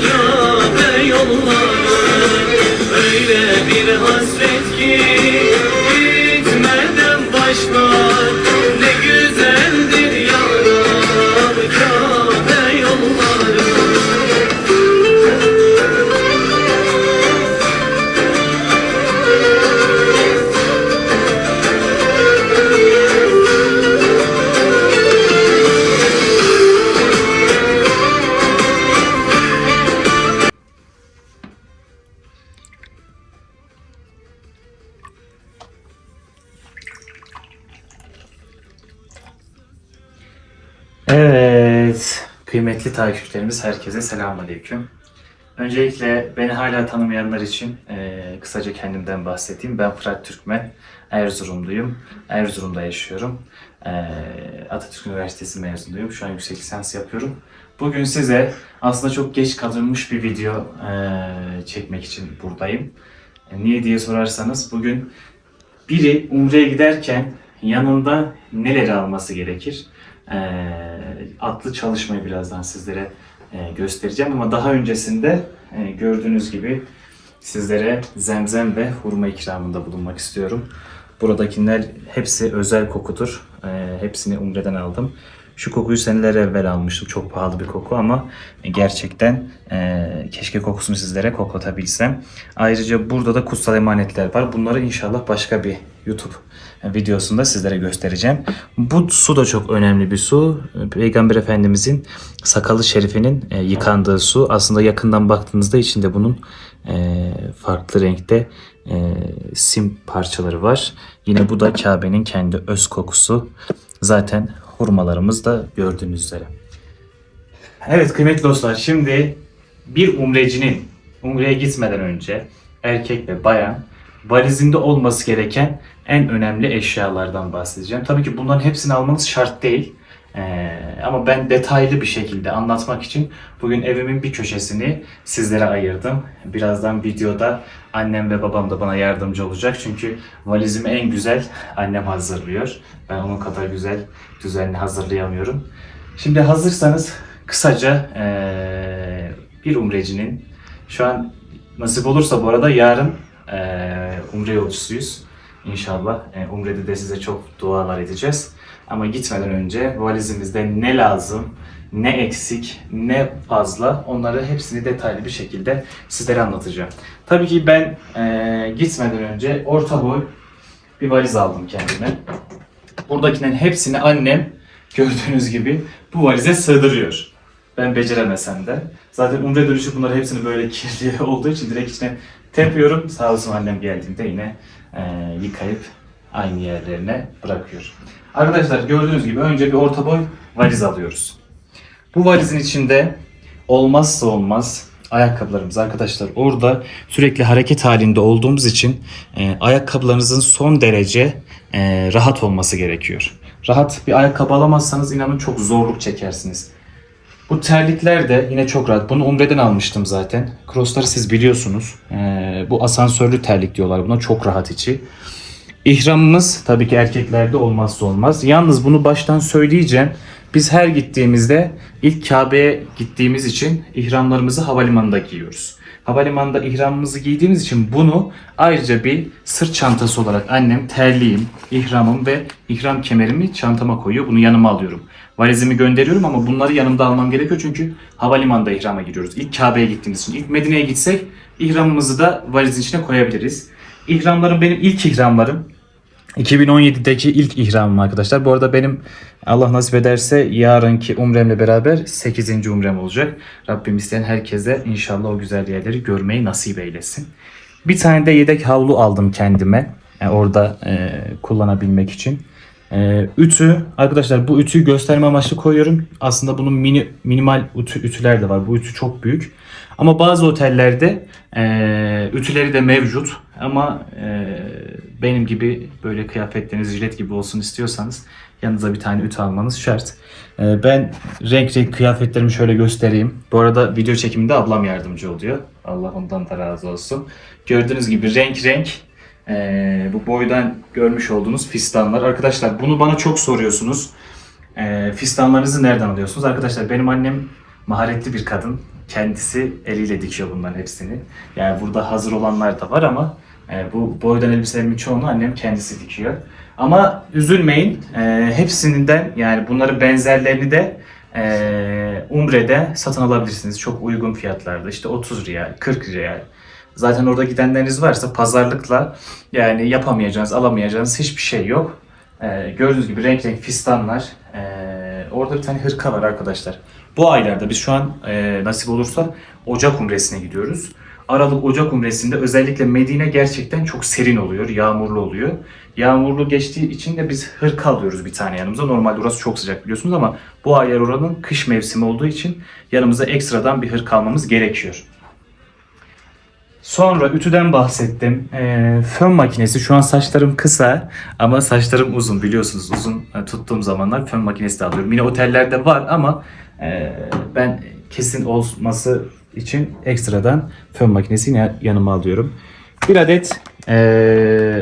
Kabe yolları, öyle bir hasret ki gitmeden başlar. Ne güzeldir yaram Kabe yolları. Evet, kıymetli takipçilerimiz herkese selamünaleyküm. Öncelikle beni hala tanımayanlar için kısaca kendimden bahsedeyim. Ben Fırat Türkmen, Erzurumluyum. Erzurum'da yaşıyorum. Atatürk Üniversitesi mezunuyum. Şu an yüksek lisans yapıyorum. Bugün size aslında çok geç kalınmış bir video çekmek için buradayım. Niye diye sorarsanız bugün biri Umre'ye giderken yanında neleri alması gerekir? Adlı çalışmayı birazdan sizlere göstereceğim ama daha öncesinde gördüğünüz gibi sizlere zemzem ve hurma ikramında bulunmak istiyorum. Buradakiler hepsi özel kokudur. Hepsini Umre'den aldım. Şu kokuyu seneler evvel almıştım. Çok pahalı bir koku ama gerçekten keşke kokusunu sizlere koklatabilsem. Ayrıca burada da kutsal emanetler var. Bunları inşallah başka bir YouTube videosunda sizlere göstereceğim. Bu su da çok önemli bir su. Peygamber Efendimizin sakalı şerifinin yıkandığı su. Aslında yakından baktığınızda içinde bunun farklı renkte sim parçaları var. Yine bu da Kabe'nin kendi öz kokusu. Zaten hurmalarımız da gördüğünüz üzere. Evet kıymetli dostlar, şimdi bir umrecinin Umre'ye gitmeden önce erkek ve bayan valizinde olması gereken en önemli eşyalardan bahsedeceğim. Tabii ki bunların hepsini almanız şart değil. Ama ben detaylı bir şekilde anlatmak için bugün evimin bir köşesini sizlere ayırdım. Birazdan videoda annem ve babam da bana yardımcı olacak. Çünkü valizimi en güzel annem hazırlıyor. Ben onun kadar güzel düzenli hazırlayamıyorum. Şimdi hazırsanız kısaca bir umrecinin, şu an nasip olursa bu arada yarın Umre yolcusuyuz. İnşallah Umre'de de size çok dualar edeceğiz. Ama gitmeden önce valizimizde ne lazım, ne eksik, ne fazla, onları hepsini detaylı bir şekilde sizlere anlatacağım. Tabii ki ben gitmeden önce orta boy bir valiz aldım kendime. Buradakilerin hepsini annem gördüğünüz gibi bu valize sığdırıyor. Ben beceremesem de. Zaten Umre dönüşü bunları hepsini böyle kirli olduğu için direkt içine tepiyorum. Sağ olsun annem geldiğinde yine yıkayıp aynı yerlerine bırakıyor. Arkadaşlar gördüğünüz gibi önce bir orta boy valiz alıyoruz. Bu valizin içinde olmazsa olmaz ayakkabılarımız. Arkadaşlar orada sürekli hareket halinde olduğumuz için ayakkabılarınızın son derece rahat olması gerekiyor. Rahat bir ayakkabı alamazsanız inanın çok zorluk çekersiniz. Bu terlikler de yine çok rahat. Bunu Umre'den almıştım zaten. Cross'ları siz biliyorsunuz. Bu asansörlü terlik diyorlar buna. Çok rahat içi. İhramımız tabii ki erkeklerde olmazsa olmaz. Yalnız bunu baştan söyleyeceğim. Biz her gittiğimizde ilk Kabe'ye gittiğimiz için ihramlarımızı havalimanında giyiyoruz. Havalimanında ihramımızı giydiğimiz için bunu ayrıca bir sırt çantası olarak annem terliğim, ihramım ve ihram kemerimi çantama koyuyor. Bunu yanıma alıyorum. Valizimi gönderiyorum ama bunları yanımda almam gerekiyor çünkü havalimanında ihrama giriyoruz. İlk Kabe'ye gittiğimiz için. İlk Medine'ye gitsek ihramımızı da valizin içine koyabiliriz. İhramlarım benim ilk ihramlarım. 2017'deki ilk ihramım arkadaşlar. Bu arada benim Allah nasip ederse yarınki umremle beraber 8. umrem olacak. Rabbim isteyen herkese inşallah o güzel yerleri görmeyi nasip eylesin. Bir tane de yedek havlu aldım kendime. Orada kullanabilmek için. Ütü. Arkadaşlar bu ütüyü gösterme amaçlı koyuyorum. Aslında bunun minimal ütüler de var. Bu ütü çok büyük. Ama bazı otellerde ütüleri de mevcut. Ama benim gibi böyle kıyafetleriniz jilet gibi olsun istiyorsanız yanınıza bir tane ütü almanız şart. Ben renk renk kıyafetlerimi şöyle göstereyim. Bu arada video çekiminde ablam yardımcı oluyor. Allah ondan da razı olsun. Gördüğünüz gibi renk renk bu boydan görmüş olduğunuz fistanlar. Arkadaşlar bunu bana çok soruyorsunuz. Fistanlarınızı nereden alıyorsunuz? Arkadaşlar benim annem maharetli bir kadın. Kendisi eliyle dikiyor bunların hepsini. Yani burada hazır olanlar da var ama bu boydan elbiselerimin çoğunu annem kendisi dikiyor. Ama üzülmeyin, hepsinden yani bunların benzerlerini de Umre'de satın alabilirsiniz. Çok uygun fiyatlarda. İşte 30 riyal, 40 riyal. Zaten orada gidenleriniz varsa pazarlıkla yani yapamayacağınız, alamayacağınız hiçbir şey yok. Gördüğünüz gibi renk renk fistanlar. Orada bir tane hırka var arkadaşlar. Bu aylarda biz şu an nasip olursa Ocak Umresi'ne gidiyoruz. Aralık Ocak Umresi'nde özellikle Medine gerçekten çok serin oluyor, yağmurlu oluyor. Yağmurlu geçtiği için de biz hırka alıyoruz bir tane yanımıza. Normalde orası çok sıcak biliyorsunuz ama bu aylar oranın kış mevsimi olduğu için yanımıza ekstradan bir hırka almamız gerekiyor. Sonra ütüden bahsettim. Fön makinesi. Şu an saçlarım kısa ama saçlarım uzun biliyorsunuz. Uzun tuttuğum zamanlar fön makinesi de alıyorum. Yine otellerde var ama ben kesin olması için ekstradan fön makinesi yine yanıma alıyorum. Bir adet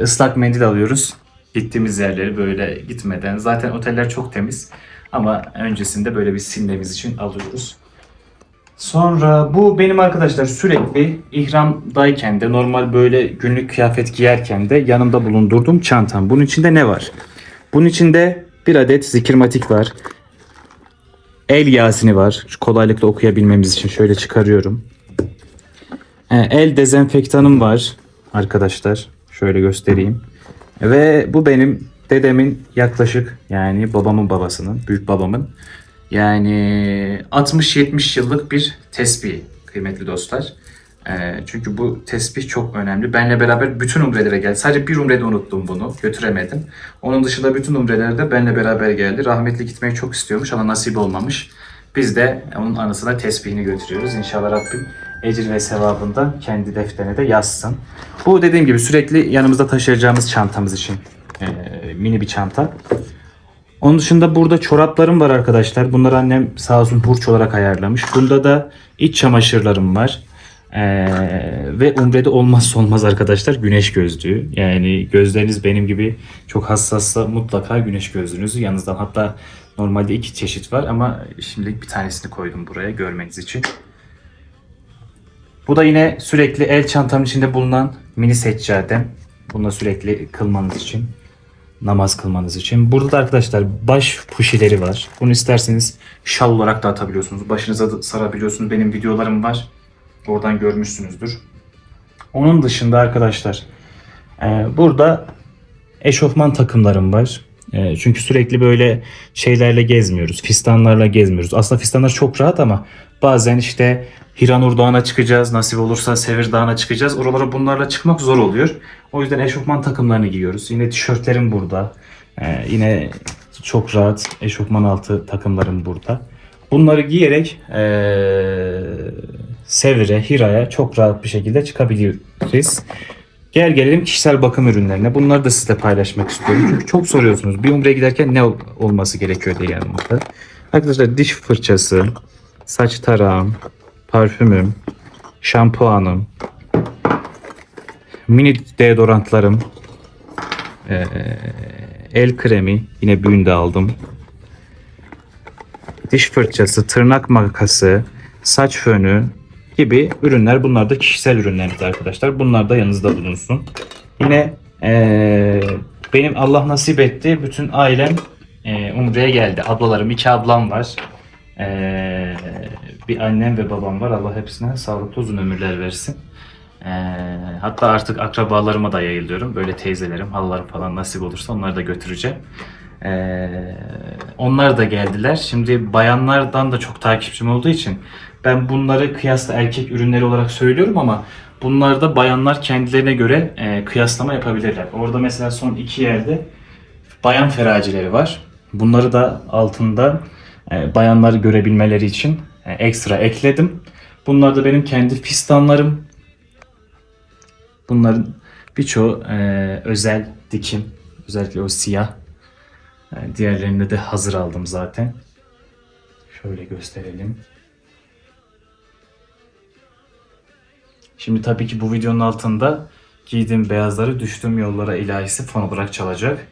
ıslak mendil alıyoruz. Gittiğimiz yerleri böyle gitmeden. Zaten oteller çok temiz ama öncesinde böyle bir silmemiz için alıyoruz. Sonra bu benim arkadaşlar sürekli ihramdayken de normal böyle günlük kıyafet giyerken de yanımda bulundurduğum çantam. Bunun içinde ne var? Bunun içinde bir adet zikirmatik var. El Yasini var. Şu kolaylıkla okuyabilmemiz için şöyle çıkarıyorum. El dezenfektanım var arkadaşlar. Şöyle göstereyim. Ve bu benim dedemin yaklaşık yani babamın babasının, büyük babamın yani 60-70 yıllık bir tesbih kıymetli dostlar. Çünkü bu tesbih çok önemli. Benle beraber bütün umrelere geldi. Sadece bir umrede unuttum bunu. Götüremedim. Onun dışında bütün umrelerde benle beraber geldi. Rahmetli gitmeyi çok istiyormuş ama nasip olmamış. Biz de onun anısına tesbihini götürüyoruz. İnşallah Rabbim ecir ve sevabından kendi defterine de yazsın. Bu dediğim gibi sürekli yanımızda taşıyacağımız çantamız için mini bir çanta. Onun dışında burada çoraplarım var arkadaşlar. Bunları annem sağ olsun hurç olarak ayarlamış. Bunda da iç çamaşırlarım var. Ve umrede olmazsa olmaz arkadaşlar güneş gözlüğü. Yani gözleriniz benim gibi çok hassassa mutlaka güneş gözlüğünüzü yanınızdan. Hatta normalde 2 çeşit var ama şimdilik bir tanesini koydum buraya görmeniz için. Bu da yine sürekli el çantamın içinde bulunan mini seccadem. Bununla sürekli kılmanız için. Namaz kılmanız için. Burada da arkadaşlar baş puşileri var. Bunu isterseniz şal olarak da atabiliyorsunuz. Başınıza da sarabiliyorsunuz. Benim videolarım var. Oradan görmüşsünüzdür. Onun dışında arkadaşlar burada eşofman takımlarım var. Çünkü sürekli böyle şeylerle gezmiyoruz. Fistanlarla gezmiyoruz. Aslında fistanlar çok rahat ama bazen işte Hiranur Dağı'na çıkacağız. Nasip olursa Sevir Dağı'na çıkacağız. Oralara bunlarla çıkmak zor oluyor. O yüzden eşofman takımlarını giyiyoruz. Yine tişörtlerim burada. Yine çok rahat eşofman altı takımlarım burada. Bunları giyerek Sevir'e, Hira'ya çok rahat bir şekilde çıkabiliriz. Gelelim kişisel bakım ürünlerine. Bunları da sizle paylaşmak istiyorum. Çünkü çok soruyorsunuz. Bir umreye giderken ne olması gerekiyor diye yanımda. Arkadaşlar diş fırçası, saç tarağım, parfümüm, şampuanım, mini deodorantlarım, el kremi yine Büyün'de aldım. Diş fırçası, tırnak makası, saç fönü gibi ürünler. Bunlar da kişisel ürünlerimiz arkadaşlar. Bunlar da yanınızda bulunsun. Yine benim Allah nasip etti. Bütün ailem umreye geldi. Ablalarım, 2 ablam var. Bir annem ve babam var. Allah hepsine sağlıklı uzun ömürler versin. Hatta artık akrabalarıma da yayılıyorum. Böyle teyzelerim, halalarım falan nasip olursa onları da götüreceğim. Onlar da geldiler. Şimdi bayanlardan da çok takipçim olduğu için ben bunları kıyasla erkek ürünleri olarak söylüyorum ama bunlarda bayanlar kendilerine göre kıyaslama yapabilirler. Orada mesela son 2 yerde bayan feracileri var. Bunları da altında bayanları görebilmeleri için ekstra ekledim. Bunlar da benim kendi fistanlarım. Bunların birçoğu özel dikim. Özellikle o siyah. Diğerlerini de hazır aldım zaten. Şöyle gösterelim. Şimdi tabii ki bu videonun altında giydiğim beyazları düştüğüm yollara ilahisi fon olarak çalacak.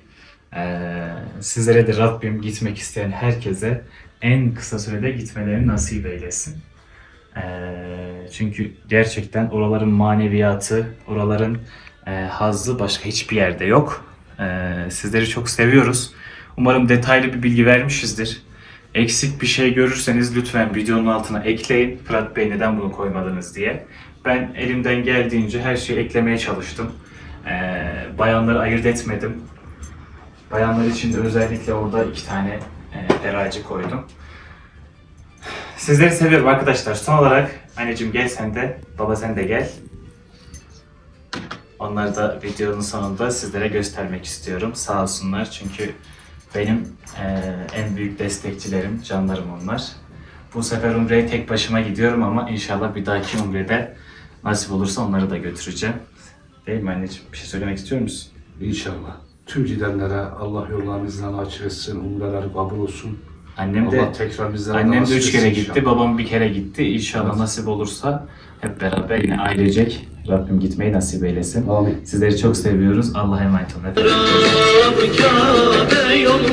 Sizlere de Rabbim gitmek isteyen herkese en kısa sürede gitmelerini nasip eylesin. Çünkü gerçekten oraların maneviyatı, oraların hazzı başka hiçbir yerde yok. Sizleri çok seviyoruz. Umarım detaylı bir bilgi vermişizdir. Eksik bir şey görürseniz lütfen videonun altına ekleyin. Fırat Bey neden bunu koymadınız diye. Ben elimden geldiğince her şeyi eklemeye çalıştım. Bayanları ayırt etmedim. Bayanlar için de özellikle orada 2 tane terazi koydum. Sizleri seviyorum arkadaşlar. Son olarak anneciğim gel sen de, baba sen de gel. Onları da videonun sonunda sizlere göstermek istiyorum. Sağ olsunlar çünkü benim en büyük destekçilerim, canlarım onlar. Bu sefer Umre'ye tek başıma gidiyorum ama inşallah bir dahaki Umre'de nasip olursa onları da götüreceğim. Değil mi anneciğim? Bir şey söylemek istiyor musun? İnşallah. Tüm gidenlere Allah yollarınızdan açık etsin, umreleri kabul olsun. Annem de Allah tekrar bizlere annem de nasip 3 kere etsin gitti, inşallah. babam bir kere gitti. İnşallah Evet. nasip olursa hep beraber yine ailecek Rabbim gitmeyi nasip eylesin. Amin. Sizleri çok seviyoruz. Allah'a emanet olun efendim. Kabe yolları